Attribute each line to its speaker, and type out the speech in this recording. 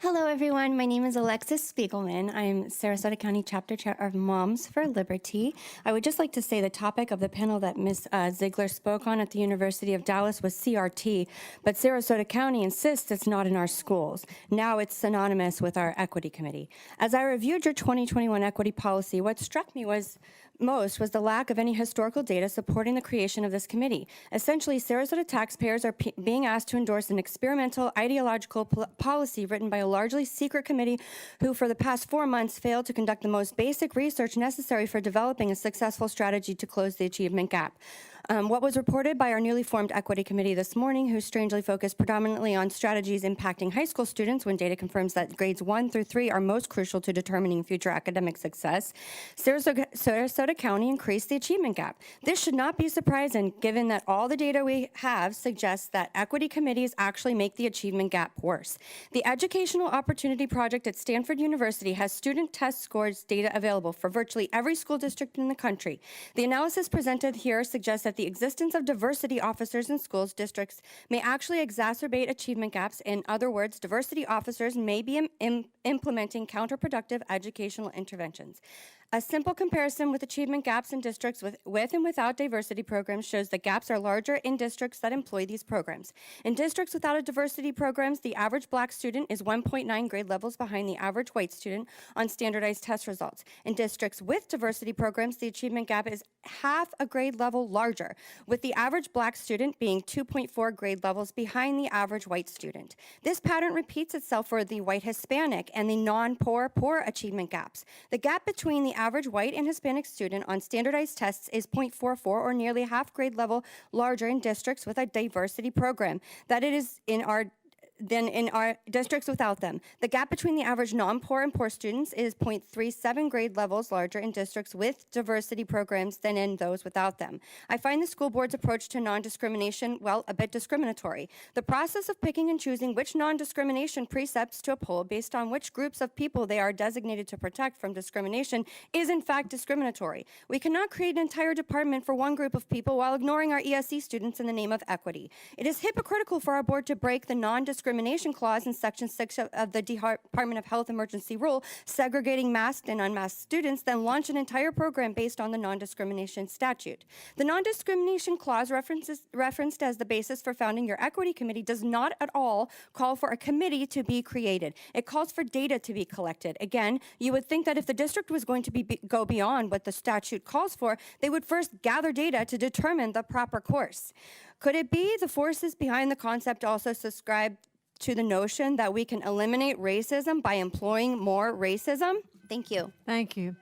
Speaker 1: Hello, everyone. My name is Alexis Spiegelman. I'm Sarasota County Chapter Chair of Moms for Liberty. I would just like to say the topic of the panel that Ms. Ziegler spoke on at the University of Dallas was CRT, but Sarasota County insists it's not in our schools. Now it's synonymous with our equity committee. As I reviewed your 2021 equity policy, what struck me most was the lack of any historical data supporting the creation of this committee. Essentially, Sarasota taxpayers are being asked to endorse an experimental ideological policy written by a largely secret committee who for the past 4 months failed to conduct the most basic research necessary for developing a successful strategy to close the achievement gap. What was reported by our newly formed equity committee this morning, who strangely focused predominantly on strategies impacting high school students when data confirms that grades 1 through 3 are most crucial to determining future academic success, Sarasota County increased the achievement gap. This should not be surprising given that all the data we have suggests that equity committees actually make the achievement gap worse. The Educational Opportunity Project at Stanford University has student test scores data available for virtually every school district in the country. The analysis presented here suggests that the existence of diversity officers in schools districts may actually exacerbate achievement gaps. In other words, diversity officers may be implementing counterproductive educational interventions. A simple comparison with achievement gaps in districts with and without diversity programs shows that gaps are larger in districts that employ these programs. In districts without a diversity programs, the average black student is 1.9 grade levels behind the average white student on standardized test results. In districts with diversity programs, the achievement gap is half a grade level larger, with the average black student being 2.4 grade levels behind the average white student. This pattern repeats itself for the white Hispanic and the non-poor poor achievement gaps. The gap between the average white and Hispanic student on standardized tests is 0.44, or nearly half grade level larger in districts with a diversity program than in our districts without them. The gap between the average non-poor and poor students is 0.37 grade levels larger in districts with diversity programs than in those without them. I find the school board's approach to non-discrimination, well, a bit discriminatory. The process of picking and choosing which non-discrimination precepts to uphold based on which groups of people they are designated to protect from discrimination is in fact discriminatory. We cannot create an entire department for one group of people while ignoring our ESE students in the name of equity. It is hypocritical for our board to break the non-discrimination clause in Section 6 of the Department of Health Emergency Rule, segregating masked and unmasked students, then launch an entire program based on the non-discrimination statute. The non-discrimination clause referenced as the basis for founding your equity committee does not at all call for a committee to be created. It calls for data to be collected. Again, you would think that if the district was going to go beyond what the statute calls for, they would first gather data to determine the proper course. Could it be the forces behind the concept also subscribe to the notion that we can eliminate racism by employing more racism? Thank you.
Speaker 2: Thank you.